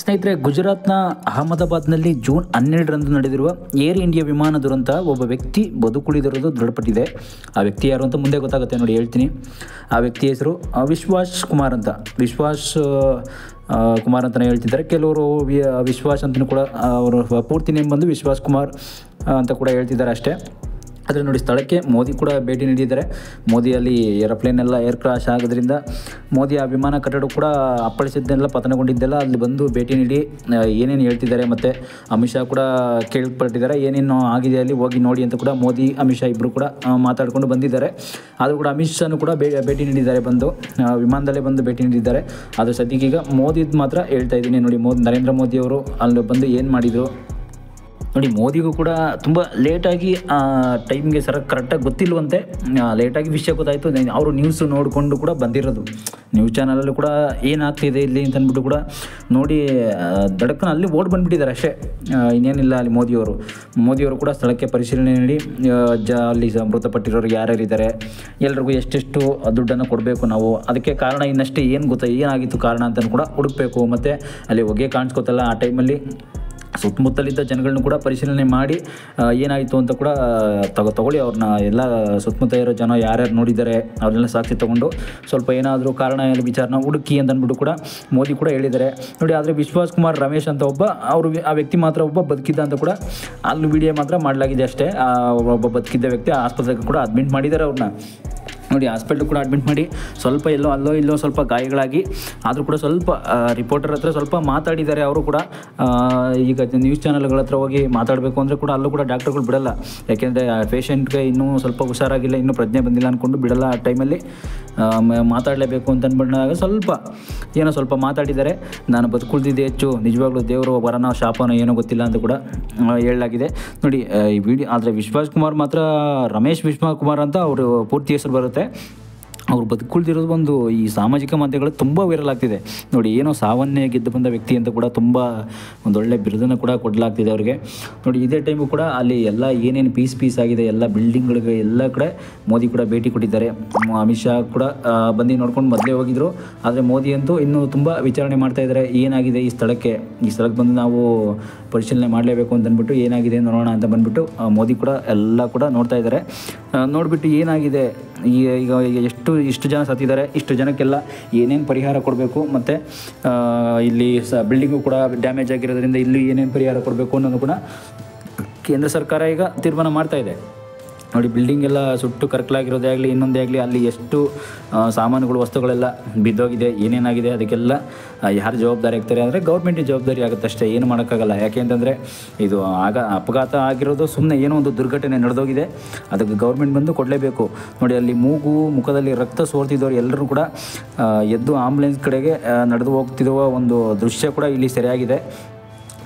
ಸ್ನೇಹಿತರೆ, ಗುಜರಾತ್ನ ಅಹಮದಾಬಾದ್ನಲ್ಲಿ ಜೂನ್ 12ರಂದು ನಡೆದಿರುವ ಏರ್ ಇಂಡಿಯಾ ವಿಮಾನ ದುರಂತ ಒಬ್ಬ ವ್ಯಕ್ತಿ ಬದುಕುಳಿದಿರೋದು ದೃಢಪಟ್ಟಿದೆ. ಆ ವ್ಯಕ್ತಿ ಯಾರು ಅಂತ ಮುಂದೆ ಗೊತ್ತಾಗುತ್ತೆ ನೋಡಿ, ಹೇಳ್ತೀನಿ. ಆ ವ್ಯಕ್ತಿ ಹೆಸರು ವಿಶ್ವಾಸ್ ಕುಮಾರ್ ಅಂತ. ವಿಶ್ವಾಸ್ ಕುಮಾರ್ ಅಂತಲೇ ಹೇಳ್ತಿದ್ದಾರೆ. ಕೆಲವರು ವಿಶ್ವಾಸ್ ಅಂತಲೂ ಕೂಡ, ಅವರ ಪೂರ್ತಿ ನೇಮ್ ಬಂದು ವಿಶ್ವಾಸ್ ಕುಮಾರ್ ಅಂತ ಕೂಡ ಹೇಳ್ತಿದ್ದಾರೆ ಅಷ್ಟೇ. ಆದರೆ ನೋಡಿ, ಸ್ಥಳಕ್ಕೆ ಮೋದಿ ಕೂಡ ಭೇಟಿ ನೀಡಿದ್ದಾರೆ. ಮೋದಿಯಲ್ಲಿ ಏರೋಪ್ಲೇನ್ ಎಲ್ಲ ಏರ್ ಕ್ರಾಶ್ ಆಗೋದ್ರಿಂದ ಮೋದಿ ಆ ವಿಮಾನ ಕಟ್ಟಡ ಕೂಡ ಅಪ್ಪಳಿಸಿದ್ದೆಲ್ಲ ಪತನಗೊಂಡಿದ್ದೆಲ್ಲ ಅಲ್ಲಿ ಬಂದು ಭೇಟಿ ನೀಡಿ ಏನೇನು ಹೇಳ್ತಿದ್ದಾರೆ, ಮತ್ತು ಅಮಿತ್ ಶಾ ಕೂಡ ಕೇಳ್ಪಟ್ಟಿದ್ದಾರೆ ಏನೇನು ಆಗಿದೆ ಅಲ್ಲಿ ಹೋಗಿ ನೋಡಿ ಅಂತ ಕೂಡ ಮೋದಿ ಅಮಿತ್ ಶಾ ಇಬ್ಬರು ಕೂಡ ಮಾತಾಡಿಕೊಂಡು ಬಂದಿದ್ದಾರೆ. ಆದರೂ ಕೂಡ ಅಮಿತ್ ಶಾನು ಕೂಡ ಭೇಟಿ ನೀಡಿದ್ದಾರೆ, ಬಂದು ವಿಮಾನದಲ್ಲೇ ಬಂದು ಭೇಟಿ ನೀಡಿದ್ದಾರೆ. ಆದರೆ ಸದ್ಯಕ್ಕೀಗ ಮೋದಿದು ಮಾತ್ರ ಹೇಳ್ತಾ ಇದ್ದೀನಿ ನೋಡಿ. ನರೇಂದ್ರ ಮೋದಿಯವರು ಅಲ್ಲಿ ಬಂದು ಏನು ಮಾಡಿದರು ನೋಡಿ. ಮೋದಿಗೂ ಕೂಡ ತುಂಬ ಲೇಟಾಗಿ ಟೈಮ್ಗೆ ಕರೆಕ್ಟಾಗಿ ಗೊತ್ತಿಲ್ವಂತೆ. ಲೇಟಾಗಿ ವಿಷಯ ಗೊತ್ತಾಯಿತು. ಅವರು ನ್ಯೂಸ್ ನೋಡಿಕೊಂಡು ಕೂಡ ಬಂದಿರೋದು. ನ್ಯೂಸ್ ಚಾನಲಲ್ಲೂ ಕೂಡ ಏನಾಗ್ತಿದೆ ಇಲ್ಲಿ ಅಂತ ಅಂದ್ಬಿಟ್ಟು ಕೂಡ ನೋಡಿ ದಡಕ್ಕನ ಅಲ್ಲಿ ಓಡ್ ಬಂದುಬಿಟ್ಟಿದ್ದಾರೆ ಅಷ್ಟೇ, ಇನ್ನೇನಿಲ್ಲ. ಅಲ್ಲಿ ಮೋದಿಯವರು ಕೂಡ ಸ್ಥಳಕ್ಕೆ ಪರಿಶೀಲನೆ ನೀಡಿ ಅಲ್ಲಿ ಮೃತಪಟ್ಟಿರೋರು ಯಾರ್ಯಾರಿದ್ದಾರೆ, ಎಲ್ರಿಗೂ ಎಷ್ಟೆಷ್ಟು ದುಡ್ಡನ್ನು ಕೊಡಬೇಕು ನಾವು, ಅದಕ್ಕೆ ಕಾರಣ ಇನ್ನಷ್ಟೇ ಏನಾಗಿತ್ತು ಕಾರಣ ಅಂತ ಕೂಡ ಹುಡುಕಬೇಕು. ಮತ್ತು ಅಲ್ಲಿ ಹೊಗೆ ಕಾಣಿಸ್ಕೋತಲ್ಲ, ಆ ಟೈಮಲ್ಲಿ ಸುತ್ತಮುತ್ತಲಿದ್ದ ಜನಗಳನ್ನ ಕೂಡ ಪರಿಶೀಲನೆ ಮಾಡಿ ಏನಾಯಿತು ಅಂತ ಕೂಡ ತಗೊಳ್ಳಿ. ಅವ್ರನ್ನ ಎಲ್ಲ ಸುತ್ತಮುತ್ತ ಇರೋ ಜನ ಯಾರ್ಯಾರು ನೋಡಿದ್ದಾರೆ ಅವ್ರನ್ನೆಲ್ಲ ಸಾಕ್ಷಿ ತೊಗೊಂಡು ಸ್ವಲ್ಪ ಏನಾದರೂ ಕಾರಣ ವಿಚಾರನ ಹುಡುಕಿ ಅಂತ ಅಂದ್ಬಿಟ್ಟು ಕೂಡ ಮೋದಿ ಕೂಡ ಹೇಳಿದ್ದಾರೆ ನೋಡಿ. ಆದರೆ ವಿಶ್ವಾಸ್ ಕುಮಾರ್ ರಮೇಶ್ ಅಂತ ಆ ವ್ಯಕ್ತಿ ಮಾತ್ರ ಒಬ್ಬ ಬದುಕಿದ್ದ ಅಂತ ಕೂಡ ಅಲ್ಲಿ ವಿಡಿಯೋ ಮಾತ್ರ ಮಾಡಲಾಗಿದೆ ಅಷ್ಟೇ. ಒಬ್ಬ ಬದುಕಿದ್ದ ವ್ಯಕ್ತಿ ಆಸ್ಪತ್ರೆಗೆ ಕೂಡ ಅಡ್ಮಿಟ್ ಮಾಡಿದ್ದಾರೆ ಅವ್ರನ್ನ ನೋಡಿ. ಹಾಸ್ಪಿಟ್ಲ್ ಕೂಡ ಅಡ್ಮಿಟ್ ಮಾಡಿ ಸ್ವಲ್ಪ ಅಲ್ಲೋ ಇಲ್ಲೋ ಸ್ವಲ್ಪ ಗಾಯಗಳಾಗಿ, ಆದರೂ ಕೂಡ ಸ್ವಲ್ಪ ರಿಪೋರ್ಟರ್ ಹತ್ರ ಸ್ವಲ್ಪ ಮಾತಾಡಿದ್ದಾರೆ ಅವರು ಕೂಡ. ಈಗ ನ್ಯೂಸ್ ಚಾನಲ್ಗಳ ಹತ್ರ ಹೋಗಿ ಮಾತಾಡಬೇಕು ಅಂದರೆ ಕೂಡ ಅಲ್ಲೂ ಕೂಡ ಡಾಕ್ಟರ್ಗಳು ಬಿಡಲ್ಲ, ಯಾಕೆಂದರೆ ಪೇಷಂಟ್ಗೆ ಇನ್ನೂ ಸ್ವಲ್ಪ ಹುಷಾರಾಗಿಲ್ಲ, ಇನ್ನೂ ಪ್ರಜ್ಞೆ ಬಂದಿಲ್ಲ ಅಂದ್ಕೊಂಡು ಬಿಡಲ್ಲ. ಆ ಟೈಮಲ್ಲಿ ಮಾತಾಡಲೇಬೇಕು ಅಂತ ಅಂದ್ಬಿಟ್ಟಾಗ ಸ್ವಲ್ಪ ಮಾತಾಡಿದ್ದಾರೆ. ನಾನು ಬದುಕುಳಿದಿದ್ದೆ ಹೆಚ್ಚು, ನಿಜವಾಗ್ಲೂ ದೇವರು ವರನ ಶಾಪನೋ ಏನೋ ಗೊತ್ತಿಲ್ಲ ಅಂತ ಕೂಡ ಹೇಳಲಾಗಿದೆ ನೋಡಿ ಈ ವಿಡಿಯೋ. ಆದರೆ ವಿಶ್ವಾಸ್ ಕುಮಾರ್ ಮಾತ್ರ ರಮೇಶ್ ವಿಶ್ವಾಸ್ ಕುಮಾರ್ ಅಂತ ಅವರು ಪೂರ್ತಿ ಹೆಸರು ಬರುತ್ತೆ. ಅವ್ರು ಬದುಕುಳಿದಿರೋದು ಒಂದು ಈ ಸಾಮಾಜಿಕ ಮಾಧ್ಯಮಗಳು ತುಂಬ ವೈರಲ್ ಆಗ್ತಿದೆ ನೋಡಿ. ಏನೋ ಸಾವನ್ನೇ ಗೆದ್ದು ಬಂದ ವ್ಯಕ್ತಿ ಅಂತ ಕೂಡ ತುಂಬ ಒಂದೊಳ್ಳೆ ಬಿರುದನ್ನು ಕೂಡ ಕೊಡಲಾಗ್ತಿದೆ ಅವ್ರಿಗೆ ನೋಡಿ. ಇದೇ ಟೈಮು ಕೂಡ ಅಲ್ಲಿ ಎಲ್ಲ ಏನೇನು ಪೀಸ್ ಆಗಿದೆ ಎಲ್ಲ ಬಿಲ್ಡಿಂಗ್ಗಳಿಗೆ ಎಲ್ಲ ಕಡೆ ಮೋದಿ ಕೂಡ ಭೇಟಿ ಕೊಟ್ಟಿದ್ದಾರೆ. ಅಮಿತ್ ಶಾ ಕೂಡ ಬಂದು ನೋಡ್ಕೊಂಡು ಮೊದಲೇ ಹೋಗಿದ್ರು. ಆದರೆ ಮೋದಿ ಅಂತೂ ಇನ್ನೂ ತುಂಬ ವಿಚಾರಣೆ ಮಾಡ್ತಾಯಿದ್ದಾರೆ, ಏನಾಗಿದೆ ಈ ಸ್ಥಳಕ್ಕೆ ಬಂದು ನಾವು ಪರಿಶೀಲನೆ ಮಾಡಲೇಬೇಕು ಅಂತ ಅಂದ್ಬಿಟ್ಟು ಏನಾಗಿದೆ ನೋಡೋಣ ಅಂತ ಬಂದುಬಿಟ್ಟು ಮೋದಿ ಕೂಡ ಎಲ್ಲ ಕೂಡ ನೋಡ್ತಾ ಇದ್ದಾರೆ. ನೋಡಿಬಿಟ್ಟು ಏನಾಗಿದೆ, ಈಗ ಇಷ್ಟು ಜನ ಸತ್ತಿದ್ದಾರೆ, ಇಷ್ಟು ಜನಕ್ಕೆಲ್ಲ ಏನೇನು ಪರಿಹಾರ ಕೊಡಬೇಕು, ಮತ್ತು ಇಲ್ಲಿ ಬಿಲ್ಡಿಂಗು ಕೂಡ ಡ್ಯಾಮೇಜ್ ಆಗಿರೋದ್ರಿಂದ ಇಲ್ಲಿ ಏನೇನು ಪರಿಹಾರ ಕೊಡಬೇಕು ಅನ್ನೋದು ಕೂಡ ಕೇಂದ್ರ ಸರ್ಕಾರ ಈಗ ತೀರ್ಮಾನ ಮಾಡ್ತಾ ಇದೆ ನೋಡಿ. ಬಿಲ್ಡಿಂಗ್ ಎಲ್ಲ ಸುಟ್ಟು ಕರ್ಕಲಾಗಿರೋದೇ ಆಗಲಿ ಇನ್ನೊಂದೇ ಆಗಲಿ, ಅಲ್ಲಿ ಎಷ್ಟು ಸಾಮಾನುಗಳು ವಸ್ತುಗಳೆಲ್ಲ ಬಿದ್ದೋಗಿದೆ, ಏನೇನಾಗಿದೆ ಅದಕ್ಕೆಲ್ಲ ಯಾರು ಜವಾಬ್ದಾರಿ ಆಗ್ತಾರೆ ಅಂದರೆ ಗೌರ್ಮೆಂಟಿನ ಜವಾಬ್ದಾರಿ ಆಗುತ್ತೆ ಅಷ್ಟೇ, ಏನು ಮಾಡೋಕ್ಕಾಗಲ್ಲ. ಯಾಕೆ ಅಂತಂದರೆ ಇದು ಅಪಘಾತ ಆಗಿರೋದು ಸುಮ್ಮನೆ ಏನೋ ಒಂದು ದುರ್ಘಟನೆ ನಡೆದೋಗಿದೆ, ಅದಕ್ಕೆ ಗೌರ್ಮೆಂಟ್ ಬಂದು ಕೊಡಲೇಬೇಕು ನೋಡಿ. ಅಲ್ಲಿ ಮುಖದಲ್ಲಿ ರಕ್ತ ಸೋರ್ತಿದ್ದವರು ಎಲ್ಲರೂ ಕೂಡ ಎದ್ದು ಆಂಬುಲೆನ್ಸ್ ಕಡೆಗೆ ನಡೆದು ಹೋಗ್ತಿರುವ ಒಂದು ದೃಶ್ಯ ಕೂಡ ಇಲ್ಲಿ ಸೆರೆಯಾಗಿದೆ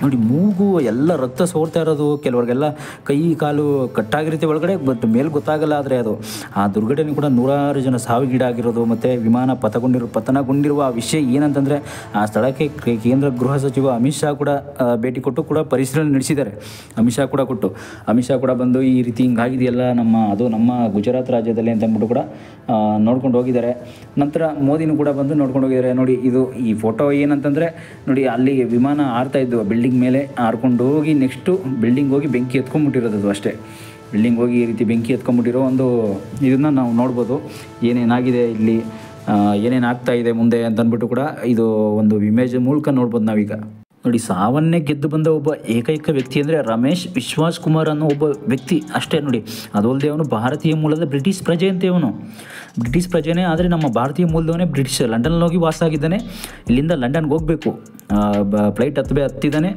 ನೋಡಿ. ಮೂಗು ಎಲ್ಲ ರಕ್ತ ಸೋರ್ತಾ ಇರೋದು, ಕೆಲವ್ರಿಗೆಲ್ಲ ಕೈ ಕಾಲು ಕಟ್ಟಾಗಿರುತ್ತೆ ಒಳಗಡೆ, ಬಟ್ ಮೇಲೆ ಗೊತ್ತಾಗಲ್ಲ. ಆದರೆ ಅದು ಆ ದುರ್ಘಟನೆ ಕೂಡ 100 ಜನ ಸಾವಿಗೀಡಾಗಿರೋದು, ಮತ್ತು ವಿಮಾನ ಪತನಗೊಂಡಿರುವ ಆ ವಿಷಯ ಏನಂತಂದರೆ ಆ ಸ್ಥಳಕ್ಕೆ ಕೇಂದ್ರ ಗೃಹ ಸಚಿವ ಅಮಿತ್ ಶಾ ಕೂಡ ಭೇಟಿ ಕೊಟ್ಟು ಕೂಡ ಪರಿಶೀಲನೆ ನಡೆಸಿದ್ದಾರೆ. ಅಮಿತ್ ಶಾ ಕೂಡ ಬಂದು ಈ ರೀತಿ ಹಿಂಗಾಗಿದೆಯಲ್ಲ ನಮ್ಮ ಗುಜರಾತ್ ರಾಜ್ಯದಲ್ಲಿ ಅಂತ ಅಂದ್ಬಿಟ್ಟು ಕೂಡ ನೋಡ್ಕೊಂಡು ಹೋಗಿದ್ದಾರೆ. ನಂತರ ಮೋದಿನೂ ಕೂಡ ಬಂದು ನೋಡ್ಕೊಂಡು ಹೋಗಿದ್ದಾರೆ ನೋಡಿ. ಈ ಫೋಟೋ ಏನಂತಂದರೆ ನೋಡಿ, ಅಲ್ಲಿ ವಿಮಾನ ಹಾರ್ತಾ ಇದ್ದು ಬಿಲ್ಡಿಂಗ್ ಮೇಲೆ ಹಾರ್ಕೊಂಡು ಹೋಗಿ ನೆಕ್ಸ್ಟು ಬಿಲ್ಡಿಂಗ್ ಹೋಗಿ ಬೆಂಕಿ ಎತ್ಕೊಂಡ್ಬಿಟ್ಟಿರೋದು ಅಷ್ಟೇ. ಬಿಲ್ಡಿಂಗ್ ಹೋಗಿ ಈ ರೀತಿ ಬೆಂಕಿ ಎತ್ಕೊಂಡ್ಬಿಟ್ಟಿರೋ ಒಂದು ಇದನ್ನು ನಾವು ನೋಡ್ಬೋದು. ಏನೇನಾಗಿದೆ ಇಲ್ಲಿ, ಏನೇನು ಆಗ್ತಾ ಇದೆ ಮುಂದೆ ಅಂತ ಅಂದ್ಬಿಟ್ಟು ಕೂಡ ಇದು ಒಂದು ಇಮೇಜ್ ಮೂಲಕ ನೋಡ್ಬೋದು ನಾವೀಗ ನೋಡಿ. ಸಾವನ್ನೇ ಗೆದ್ದು ಬಂದ ಒಬ್ಬ ಏಕೈಕ ವ್ಯಕ್ತಿ ಅಂದರೆ ರಮೇಶ್ ವಿಶ್ವಾಸ್ ಕುಮಾರ್ ಅನ್ನೋ ಒಬ್ಬ ವ್ಯಕ್ತಿ ಅಷ್ಟೇ ನೋಡಿ. ಅದಲ್ಲದೆ ಅವನು ಭಾರತೀಯ ಮೂಲದ ಬ್ರಿಟಿಷ್ ಪ್ರಜೆ ಅಂತೆ. ಬ್ರಿಟಿಷ್ ಪ್ರಜೆನೇ, ಆದರೆ ನಮ್ಮ ಭಾರತೀಯ ಮೂಲದವನೇ ಬ್ರಿಟಿಷ್. ಲಂಡನ್ನಲ್ಲಿ ಹೋಗಿ ವಾಸ ಆಗಿದ್ದಾನೆ, ಇಲ್ಲಿಂದ ಲಂಡನ್ಗೆ ಹೋಗಬೇಕು, ಫ್ಲೈಟ್ ಹತ್ತಿದ್ದಾನೆ.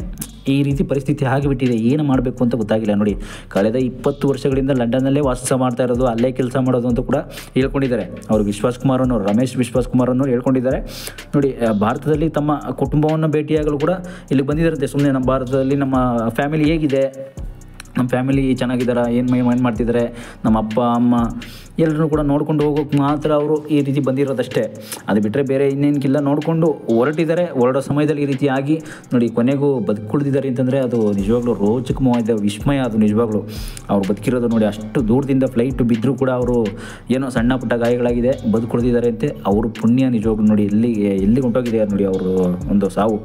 ಈ ರೀತಿ ಪರಿಸ್ಥಿತಿ ಆಗಿಬಿಟ್ಟಿದೆ, ಏನು ಮಾಡಬೇಕು ಅಂತ ಗೊತ್ತಾಗಿಲ್ಲ ನೋಡಿ. ಕಳೆದ 20 ವರ್ಷಗಳಿಂದ ಲಂಡನ್ನಲ್ಲೇ ವಾಸ ಮಾಡ್ತಾ ಇರೋದು, ಅಲ್ಲೇ ಕೆಲಸ ಮಾಡೋದು ಅಂತ ಕೂಡ ಹೇಳ್ಕೊಂಡಿದ್ದಾರೆ ಅವರು. ರಮೇಶ್ ವಿಶ್ವಾಸ್ ಕುಮಾರ್ ಅನ್ನೋರು ಹೇಳ್ಕೊಂಡಿದ್ದಾರೆ ನೋಡಿ. ಭಾರತದಲ್ಲಿ ತಮ್ಮ ಕುಟುಂಬವನ್ನು ಭೇಟಿಯಾಗಲು ಕೂಡ ಇಲ್ಲಿ ಬಂದಿದ್ದಾರಂತೆ. ಸುಮ್ಮನೆ ನಮ್ಮ ಭಾರತದಲ್ಲಿ ನಮ್ಮ ಫ್ಯಾಮಿಲಿ ಹೇಗಿದೆ, ನಮ್ಮ ಫ್ಯಾಮಿಲಿ ಚೆನ್ನಾಗಿದ್ದಾರೆ, ಏನು ಮಾಡ್ತಿದ್ದಾರೆ, ನಮ್ಮ ಅಪ್ಪ ಅಮ್ಮ ಎಲ್ಲರೂ ಕೂಡ ನೋಡ್ಕೊಂಡು ಹೋಗೋಕ್ಕೆ ಮಾತ್ರ ಅವರು ಈ ರೀತಿ ಬಂದಿರೋದಷ್ಟೇ. ಅದು ಬಿಟ್ಟರೆ ಬೇರೆ ಇನ್ನೇನಕ್ಕಿಲ್ಲ. ನೋಡಿಕೊಂಡು ಹೊರಡೋ ಸಮಯದಲ್ಲಿ ಈ ರೀತಿ ಆಗಿ ನೋಡಿ ಕೊನೆಗೂ ಬದುಕುಳಿದಿದ್ದಾರೆ ಅಂತಂದರೆ ಅದು ನಿಜವಾಗ್ಲೂ ರೋಚಕವಾದ ವಿಸ್ಮಯ. ಅದು ನಿಜವಾಗ್ಲೂ ಅವ್ರು ಬದುಕಿರೋದು ನೋಡಿ. ಅಷ್ಟು ದೂರದಿಂದ ಫ್ಲೈಟ್ ಬಿದ್ದರೂ ಕೂಡ ಅವರು ಏನೋ ಸಣ್ಣ ಪುಟ್ಟ ಗಾಯಗಳಾಗಿದೆ, ಬದುಕುಳಿದಿದ್ದಾರೆ ಅಂತೆ. ಅವರು ಪುಣ್ಯ ನಿಜವಾಗ್ಲೂ ನೋಡಿ. ಎಲ್ಲಿ ಹೊಂಟೋಗಿದ್ದಾರೆ ನೋಡಿ ಅವರು ಒಂದು ಸಾವು.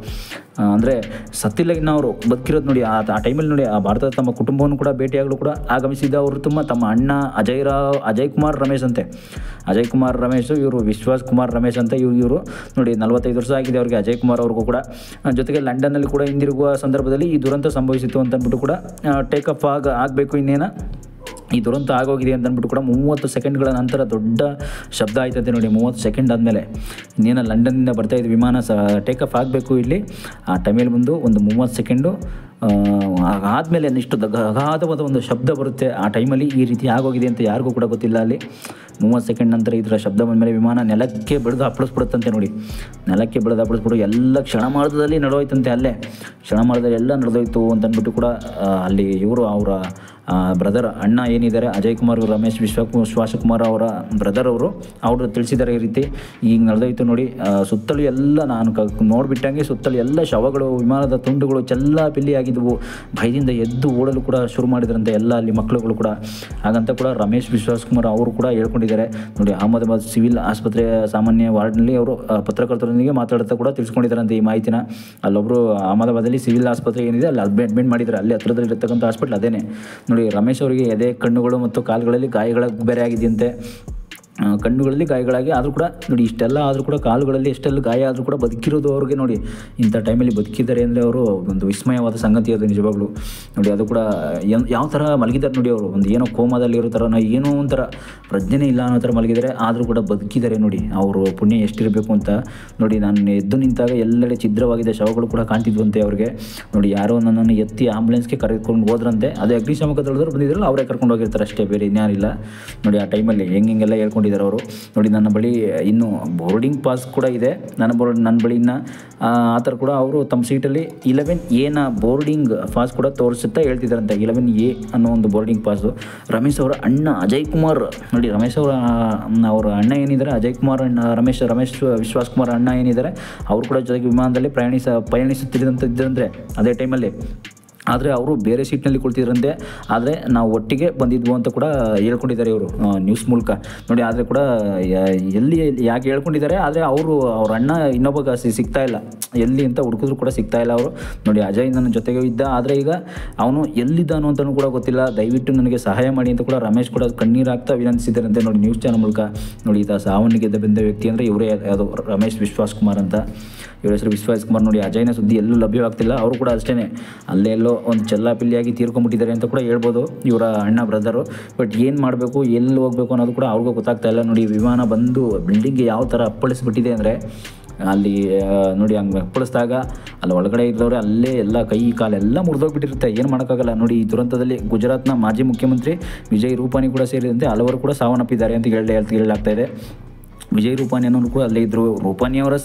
ಅಂದರೆ ಸತ್ತಿಲ್ಲ ಇನ್ನು ಅವರು ಬದುಕಿರೋದು ನೋಡಿ. ಆ ಟೈಮಲ್ಲಿ ನೋಡಿ ಆ ಭಾರತದ ತಮ್ಮ ಕುಟುಂಬವನ್ನು ಕೂಡ ಭೇಟಿಯಾಗಲು ಕೂಡ ಆಗಮಿಸಿದ್ದ ಅವರು ತಮ್ಮ ಅಣ್ಣ ಅಜಯ್ ಕುಮಾರ್ ರಮೇಶ್ ಅಂತೆ. ಅಜಯ್ ಕುಮಾರ್ ರಮೇಶ್, ಇವರು ವಿಶ್ವಾಸ್ ಕುಮಾರ್ ರಮೇಶ್ ಅಂತ ಇವರು ನೋಡಿ 45 ವರ್ಷ ಆಗಿದೆ ಅವರಿಗೆ, ಅಜಯ್ ಕುಮಾರ್ ಅವ್ರಿಗೂ ಕೂಡ. ಜೊತೆಗೆ ಲಂಡನ್ನಲ್ಲಿ ಕೂಡ ಹಿಂದಿರುಗುವ ಸಂದರ್ಭದಲ್ಲಿ ಈ ದುರಂತ ಸಂಭವಿಸಿತ್ತು ಅಂತಂದ್ಬಿಟ್ಟು ಕೂಡ ಟೇಕ್ ಆಫ್ ಆಗಬೇಕು, ಇನ್ನೇನು ಈ ದುರಂತ ಆಗೋಗಿದೆ ಅಂತಂದ್ಬಿಟ್ಟು ಕೂಡ 30 ಸೆಕೆಂಡ್ಗಳ ನಂತರ ದೊಡ್ಡ ಶಬ್ದ ಆಯ್ತಂತೆ ನೋಡಿ. 30 ಸೆಕೆಂಡ್ ಆದಮೇಲೆ ಇನ್ನೇನು ಲಂಡನ್ನಿಂದ ಬರ್ತಾಯಿದ್ದು ವಿಮಾನ ಟೇಕ್ ಆಫ್ ಆಗಬೇಕು. ಇಲ್ಲಿ ಆ ಟೈಮಲ್ಲಿ ಬಂದು ಒಂದು 30 ಸೆಕೆಂಡು ಆದಮೇಲೆ ಇಷ್ಟು ಅಗಾಧವಾದ ಒಂದು ಶಬ್ದ ಬರುತ್ತೆ. ಆ ಟೈಮಲ್ಲಿ ಈ ರೀತಿ ಆಗೋಗಿದೆ ಅಂತ ಯಾರಿಗೂ ಕೂಡ ಗೊತ್ತಿಲ್ಲ. ಅಲ್ಲಿ 30 ಸೆಕೆಂಡ್ ನಂತರ ಈ ಥರ ಶಬ್ದ ಬಂದಮೇಲೆ ವಿಮಾನ ನೆಲಕ್ಕೆ ಬೆಳೆದು ಅಪ್ಪಳಿಸ್ಬಿಡುತ್ತಂತೆ ನೋಡಿ. ನೆಲಕ್ಕೆ ಬೆಳೆದು ಅಪ್ಪಳಿಸ್ಬಿಟ್ಟು ಎಲ್ಲ ಕ್ಷಣಮಾತ್ರದಲ್ಲಿ ನಡೆದೋಯ್ತಂತೆ. ಅಲ್ಲೇ ಕ್ಷಣಮಾತ್ರದಲ್ಲಿ ಎಲ್ಲ ನಡೆದೋಯ್ತು ಅಂತಂದ್ಬಿಟ್ಟು ಕೂಡ ಅಲ್ಲಿ ಇವರು ಅವರ ಬ್ರದರ್ ಅಣ್ಣ ಏನಿದ್ದಾರೆ ಅಜಯ್ ಕುಮಾರ್ ರಮೇಶ್ ವಿಶ್ವಾಸಕುಮಾರ್ ಅವರ ಬ್ರದರ್ ಅವರು ತಿಳಿಸಿದ್ದಾರೆ ಈ ರೀತಿ ಈಗ ನಡೆದೋಯ್ತು ನೋಡಿ. ಸುತ್ತಲೂ ಎಲ್ಲ ನಾನು ನೋಡಿಬಿಟ್ಟಂಗೆ ಸುತ್ತಲೂ ಎಲ್ಲ ಶವಗಳು, ವಿಮಾನದ ತುಂಡುಗಳು ಚೆಲ್ಲಾಪಿಲ್ಲಿ ಆಗಿದ್ದವು. ಭಯದಿಂದ ಎದ್ದು ಓಡಲು ಕೂಡ ಶುರು ಮಾಡಿದ್ರಂತೆ ಎಲ್ಲ ಅಲ್ಲಿ ಮಕ್ಕಳುಗಳು ಕೂಡ. ಹಾಗಂತ ಕೂಡ ರಮೇಶ್ ವಿಶ್ವಾಸಕುಮಾರ್ ಅವರು ಕೂಡ ಹೇಳ್ಕೊಂಡಿದ್ದಾರೆ ನೋಡಿ. ಅಹಮದಾಬಾದ್ ಸಿವಿಲ್ ಆಸ್ಪತ್ರೆ ಸಾಮಾನ್ಯ ವಾರ್ಡ್ನಲ್ಲಿ ಅವರು ಪತ್ರಕರ್ತರೊಂದಿಗೆ ಮಾತಾಡ್ತಾ ಕೂಡ ತಿಳಿಸ್ಕೊಂಡಿದ್ದಾರಂತೆ ಈ ಮಾಹಿತಿನ. ಅಲ್ಲೊಬ್ಬರು ಅಹಮದಾಬಾದಲ್ಲಿ ಸಿವಿಲ್ ಆಸ್ಪತ್ರೆ ಏನಿದೆ ಅಲ್ಲಿ ಅಡ್ಮಿಟ್ ಮಾಡಿದ್ದಾರೆ, ಅಲ್ಲಿ ಹತ್ರದಲ್ಲಿ ಇರ್ತಕ್ಕಂಥ ಹಾಸ್ಪಿಟ್ಲ್ ಅದೇನೆ ನೋಡಿ. ರಮೇಶ್ ಅವರಿಗೆ ಎದೆ, ಕಣ್ಣುಗಳು ಮತ್ತು ಕಾಲುಗಳಲ್ಲಿ ಗಾಯಗಳ ಬೇರೆ ಆಗಿದೆಯಂತೆ. ಕಣ್ಣುಗಳಲ್ಲಿ ಗಾಯಗಳಾಗಿ ಆದರೂ ಕೂಡ ನೋಡಿ ಇಷ್ಟೆಲ್ಲ ಆದರೂ ಕೂಡ ಕಾಲುಗಳಲ್ಲಿ ಎಷ್ಟೆಲ್ಲ ಗಾಯ ಆದರೂ ಕೂಡ ಬದುಕಿರೋದು ಅವ್ರಿಗೆ ನೋಡಿ. ಇಂಥ ಟೈಮಲ್ಲಿ ಬದುಕಿದ್ದಾರೆ ಅಂದರೆ ಅವರು ಒಂದು ವಿಸ್ಮಯವಾದ ಸಂಗತಿ ಅದು ನಿಜವಾಗ್ಲೂ ನೋಡಿ. ಅದು ಕೂಡ ಯಾವ ಥರ ಮಲಗಿದ್ದಾರೆ ನೋಡಿ. ಅವರು ಒಂದು ಏನೋ ಕೋಮಾದಲ್ಲಿ ಇರೋ ಥರ, ಏನೋ ಒಂಥರ ಪ್ರಜ್ಞೆನೇ ಇಲ್ಲ ಅನ್ನೋ ಥರ ಮಲಗಿದ್ದಾರೆ, ಆದರೂ ಕೂಡ ಬದುಕಿದ್ದಾರೆ ನೋಡಿ. ಅವರು ಪುಣ್ಯ ಎಷ್ಟಿರಬೇಕು ಅಂತ ನೋಡಿ. ನಾನು ಎದ್ದು ನಿಂತಾಗ ಎಲ್ಲೆಡೆ ಛಿದ್ರವಾಗಿದೆ ಶವಗಳು ಕೂಡ ಕಾಣ್ತಿದ್ವಂತೆ ಅವ್ರಿಗೆ ನೋಡಿ. ಯಾರೋ ನನ್ನನ್ನು ಎತ್ತಿ ಆಂಬುಲೆನ್ಸ್ಗೆ ಕರ್ಕೊಂಡು ಹೋದ್ರಂತೆ. ಅದೇ ಅಗ್ನಿಶಾಮಕ ದಳದವ್ರು ಬಂದಿದ್ರಲ್ಲ, ಅವರೇ ಕರ್ಕೊಂಡು ಹೋಗಿರ್ತಾರೆ ಅಷ್ಟೇ, ಬೇರೆ ಇನ್ಯಾರಿಲ್ಲ ನೋಡಿ. ಆ ಟೈಮಲ್ಲಿ ಹೆಂಗೆಲ್ಲ ಹೇಳ್ಕೊಂಡಿದ್ದಾರೆ ಅವರು ನೋಡಿ. ನನ್ನ ಬಳಿ ಇನ್ನೂ ಬೋರ್ಡಿಂಗ್ ಪಾಸ್ ಕೂಡ ಇದೆ, ನನ್ನ ಬಳಿ ಇನ್ನು ಆ ಥರ ಕೂಡ ಅವರು ತಮ್ಮ ಸೀಟಲ್ಲಿ 11A ಬೋರ್ಡಿಂಗ್ ಪಾಸ್ ಕೂಡ ತೋರಿಸುತ್ತಾ ಹೇಳ್ತಿದ್ದಾರಂತೆ. 11A ಅನ್ನೋ ಒಂದು ಬೋರ್ಡಿಂಗ್ ಪಾಸು. ರಮೇಶ್ ಅವರ ಅಣ್ಣ ಅಜಯ್ ಕುಮಾರ್ ನೋಡಿ, ರಮೇಶ್ ಅವರ ಅಣ್ಣ ಏನಿದ್ದಾರೆ ಅಜಯ್ ಕುಮಾರ್ ಅಣ್ಣ, ರಮೇಶ್ ವಿಶ್ವಾಸ್ ಕುಮಾರ್ ಅಣ್ಣ ಏನಿದ್ದಾರೆ ಅವರು ಕೂಡ ಜೊತೆಗೆ ವಿಮಾನದಲ್ಲಿ ಪಯಣಿಸುತ್ತಿದ್ದಂತೆ ಅದೇ ಟೈಮಲ್ಲಿ. ಆದರೆ ಅವರು ಬೇರೆ ಸೀಟ್ನಲ್ಲಿ ಕುಳಿತಿದ್ರಂತೆ, ಆದರೆ ನಾವು ಒಟ್ಟಿಗೆ ಬಂದಿದ್ವು ಅಂತ ಕೂಡ ಹೇಳ್ಕೊಂಡಿದ್ದಾರೆ ಇವರು ನ್ಯೂಸ್ ಮೂಲಕ ನೋಡಿ. ಆದರೆ ಕೂಡ ಎಲ್ಲಿ ಯಾಕೆ ಹೇಳ್ಕೊಂಡಿದ್ದಾರೆ, ಆದರೆ ಅವ್ರ ಅಣ್ಣ ಇನ್ನೊಬ್ಬ ಸಿಗ್ತಾ ಇಲ್ಲ, ಎಲ್ಲಿ ಅಂತ ಹುಡುಕಿದ್ರು ಕೂಡ ಸಿಗ್ತಾ ಇಲ್ಲ ಅವರು ನೋಡಿ. ಅಜಯ್ ನನ್ನ ಜೊತೆಗೆ ಇದ್ದ, ಆದರೆ ಈಗ ಅವನು ಎಲ್ಲಿದ್ದಾನು ಅಂತಲೂ ಕೂಡ ಗೊತ್ತಿಲ್ಲ, ದಯವಿಟ್ಟು ನನಗೆ ಸಹಾಯ ಮಾಡಿ ಅಂತ ಕೂಡ ರಮೇಶ್ ಕೂಡ ಕಣ್ಣೀರು ಹಾಕ್ತಾ ವಿನಂತಿಸಿದ್ದಾರಂತೆ ನೋಡಿ ನ್ಯೂಸ್ ಚಾನಲ್ ಮೂಲಕ ನೋಡಿ. ಈತ ಸಾವನ್ನಿಗೆ ಬಂದ ವ್ಯಕ್ತಿ ಅಂದರೆ ಇವರೇ, ಅದು ರಮೇಶ್ ವಿಶ್ವಾಸ್ ಕುಮಾರ್ ಅಂತ, ಇವರ ಹೆಸರು ವಿಶ್ವಾಸ್ ಕುಮಾರ್ ನೋಡಿ. ಅಜಯ್ನ ಸುದ್ದಿ ಎಲ್ಲೂ ಲಭ್ಯವಾಗ್ತಿಲ್ಲ, ಅವರು ಕೂಡ ಅಷ್ಟೇ ಅಲ್ಲೇ ಎಲ್ಲೋ ಒಂದು ಚೆಲ್ಲಾಪಿಲ್ಲಿಯಾಗಿ ತೀರ್ಕೊಂಡ್ಬಿಟ್ಟಿದ್ದಾರೆ ಅಂತ ಕೂಡ ಹೇಳ್ಬೋದು ಇವರ ಅಣ್ಣ ಬ್ರದರು. ಬಟ್ ಏನು ಮಾಡಬೇಕು, ಎಲ್ಲಿ ಹೋಗಬೇಕು ಅನ್ನೋದು ಕೂಡ ಅವ್ರಿಗೂ ಗೊತ್ತಾಗ್ತಾ ಇಲ್ಲ ನೋಡಿ. ವಿಮಾನ ಬಂದು ಬಿಲ್ಡಿಂಗ್ಗೆ ಯಾವ ಥರ ಅಪ್ಪಳಿಸ್ಬಿಟ್ಟಿದೆ ಅಂದರೆ ಅಲ್ಲಿ ನೋಡಿ. ಹಂಗೆ ಅಪ್ಪಳಿಸಿದಾಗ ಅಲ್ಲಿ ಒಳಗಡೆ ಇರೋರೆ ಅಲ್ಲೇ ಎಲ್ಲ ಕೈ ಕಾಲೆಲ್ಲ ಮುರಿದೋಗ್ಬಿಟ್ಟಿರುತ್ತೆ, ಏನು ಮಾಡೋಕ್ಕಾಗಲ್ಲ ನೋಡಿ. ಈ ದುರಂತದಲ್ಲಿ ಗುಜರಾತ್ನ ಮಾಜಿ ಮುಖ್ಯಮಂತ್ರಿ ವಿಜಯ್ ರೂಪಾನಿ ಕೂಡ ಸೇರಿದಂತೆ ಹಲವರು ಕೂಡ ಸಾವನ್ನಪ್ಪಿದ್ದಾರೆ ಅಂತ ಹೇಳಲಾಗ್ತಾ ಇದೆ. ವಿಜಯ್ ರೂಪಾನಿ ಅನ್ನೋರು ಕೂಡ ಅಲ್ಲೇ ಇದ್ದರು. ರೂಪಾನಿಯವರ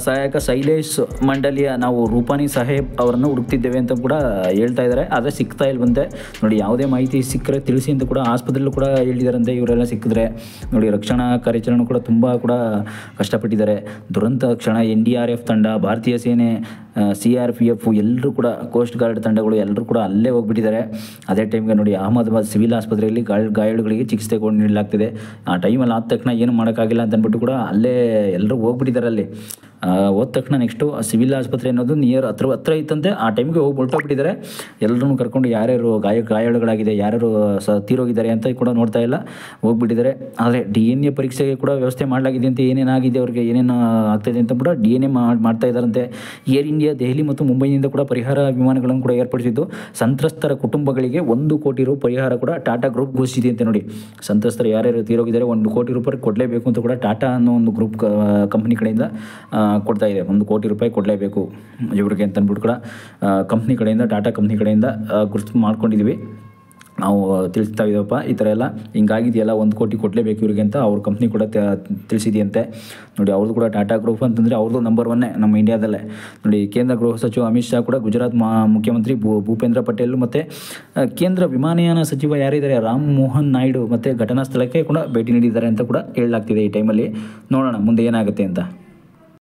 ಸಹಾಯಕ ಶೈಲೇಶ್ ಮಂಡಲಿಯ ನಾವು ರೂಪಾನಿ ಸಾಹೇಬ್ ಅವರನ್ನು ಹುಡುಕ್ತಿದ್ದೇವೆ ಅಂತ ಕೂಡ ಹೇಳ್ತಾ ಇದ್ದಾರೆ, ಆದರೆ ಸಿಗ್ತಾ ಇಲ್ವಂತೆ ನೋಡಿ. ಯಾವುದೇ ಮಾಹಿತಿ ಸಿಕ್ಕರೆ ತಿಳಿಸಿ ಅಂತ ಕೂಡ ಆಸ್ಪತ್ರೆಯಲ್ಲೂ ಕೂಡ ಹೇಳಿದಾರಂತೆ. ಇವರೆಲ್ಲ ಸಿಕ್ಕಿದ್ರೆ ನೋಡಿ ರಕ್ಷಣಾ ಕಾರ್ಯಾಚರಣೆ ಕೂಡ ತುಂಬ ಕೂಡ ಕಷ್ಟಪಟ್ಟಿದ್ದಾರೆ. ದುರಂತ ಕ್ಷಣ NDRF ತಂಡ, ಭಾರತೀಯ ಸೇನೆ, CRPF ಎಲ್ಲರೂ ಕೂಡ, ಕೋಸ್ಟ್ ಗಾರ್ಡ್ ತಂಡಗಳು ಎಲ್ಲರೂ ಕೂಡ ಅಲ್ಲೇ ಹೋಗ್ಬಿಟ್ಟಿದ್ದಾರೆ. ಅದೇ ಟೈಮ್ಗೆ ನೋಡಿ ಅಹಮದಾಬಾದ್ ಸಿವಿಲ್ ಆಸ್ಪತ್ರೆಯಲ್ಲಿ ಗಾಯಾಳುಗಳಿಗೆ ಚಿಕಿತ್ಸೆ ನೀಡಲಾಗ್ತಿದೆ. ಆ ಟೈಮಲ್ಲಿ ಆದ ತಕ್ಷಣ ಏನು ಮಾಡೋಕ್ಕಾಗಿಲ್ಲ ಅಂತ ಅಂದ್ಬಿಟ್ಟು ಕೂಡ ಅಲ್ಲೇ ಎಲ್ಲರೂ ಹೋಗ್ಬಿಟ್ಟಿದ್ದಾರೆ. ಅಲ್ಲಿ ಹೋದ ತಕ್ಷಣ ನೆಕ್ಸ್ಟು ಸಿವಿಲ್ ಆಸ್ಪತ್ರೆ ಅನ್ನೋದು ಹತ್ರ ಇತ್ತಂತೆ. ಆ ಟೈಮ್ಗೆ ಹೋಗಿ ಹೊರಟೋಗ್ಬಿಟ್ಟಿದ್ದಾರೆ. ಎಲ್ಲರೂ ಕರ್ಕೊಂಡು ಯಾರ್ಯಾರು ಗಾಯಾಳುಗಳಾಗಿದೆ, ಯಾರ್ಯಾರು ತೀರೋಗಿದ್ದಾರೆ ಅಂತ ಕೂಡ ನೋಡ್ತಾ ಇಲ್ಲ, ಹೋಗ್ಬಿಟ್ಟಿದ್ದಾರೆ. ಆದರೆ DNA ಪರೀಕ್ಷೆಗೆ ಕೂಡ ವ್ಯವಸ್ಥೆ ಮಾಡಲಾಗಿದೆ ಅಂತ, ಏನೇನಾಗಿದೆ ಅವ್ರಿಗೆ, ಏನೇನು ಆಗ್ತಾಯಿದೆ ಅಂತ ಕೂಡ DNA ಮಾಡ್ತಾ ಇದ್ದಾರಂತೆ. ಏರ್ ಇಂಡಿಯಾ ದೆಹಲಿ ಮತ್ತು ಮುಂಬೈನಿಂದ ಕೂಡ ಪರಿಹಾರ ವಿಮಾನಗಳನ್ನು ಕೂಡ ಏರ್ಪಡಿಸಿದ್ದು ಸಂತ್ರಸ್ತರ ಕುಟುಂಬಗಳಿಗೆ 1 ಕೋಟಿ ರು ಪರಿಹಾರ ಕೂಡ ಟಾಟಾ ಗ್ರೂಪ್ ಘೋಷಿಸಿದೆ ಅಂತ ನೋಡಿ. ಸಂತ್ರಸ್ತರು ಯಾರ್ಯಾರು ತೀರೋಗಿದ್ದಾರೆ 1 ಕೋಟಿ ರೂಪಾಯಿ ಕೊಡಲೇಬೇಕು ಅಂತ ಕೂಡ ಟಾಟಾ ಅನ್ನೋ ಒಂದು ಗ್ರೂಪ್ ಕಂಪ್ನಿ ಕಡೆಯಿಂದ ಕೊಡ್ತಾ ಇದೆ. 1 ಕೋಟಿ ರೂಪಾಯಿ ಕೊಡಲೇಬೇಕು ಇವ್ರಿಗೆ ಅಂತ ಅಂದ್ಬಿಟ್ಟು ಕೂಡ ಕಂಪ್ನಿ ಕಡೆಯಿಂದ, ಟಾಟಾ ಕಂಪ್ನಿ ಕಡೆಯಿಂದ ಗುರುತು ಮಾಡ್ಕೊಂಡಿದ್ದೀವಿ, ನಾವು ತಿಳಿಸ್ತಾ ಇದ್ದೀವಪ್ಪ ಈ ಥರ ಎಲ್ಲ ಹಿಂಗಾಗಿದೆಯಲ್ಲ, 1 ಕೋಟಿ ಕೊಡಲೇಬೇಕು ಇವ್ರಿಗೆ ಅಂತ ಅವ್ರ ಕಂಪ್ನಿ ಕೂಡ ತಿಳಿಸಿದೆಯಂತೆ ನೋಡಿ. ಅವ್ರದ್ದು ಕೂಡ ಟಾಟಾ ಗ್ರೂಪ್ ಅಂತಂದರೆ ಅವ್ರದ್ದು ನಂಬರ್ 1 ನಮ್ಮ ಇಂಡಿಯಾದಲ್ಲೇ ನೋಡಿ. ಕೇಂದ್ರ ಗೃಹ ಸಚಿವ ಅಮಿತ್ ಶಾ ಕೂಡ ಗುಜರಾತ್ ಮುಖ್ಯಮಂತ್ರಿ ಭೂಪೇಂದ್ರ ಪಟೇಲ್ ಮತ್ತು ಕೇಂದ್ರ ವಿಮಾನಯಾನ ಸಚಿವ ಯಾರಿದ್ದಾರೆ ರಾಮ್ ಮೋಹನ್ ನಾಯ್ಡು ಮತ್ತು ಘಟನಾ ಸ್ಥಳಕ್ಕೆ ಕೂಡ ಭೇಟಿ ನೀಡಿದ್ದಾರೆ ಅಂತ ಕೂಡ ಹೇಳಲಾಗ್ತಿದೆ ಈ ಟೈಮಲ್ಲಿ. ನೋಡೋಣ ಮುಂದೆ ಏನಾಗುತ್ತೆ ಅಂತ.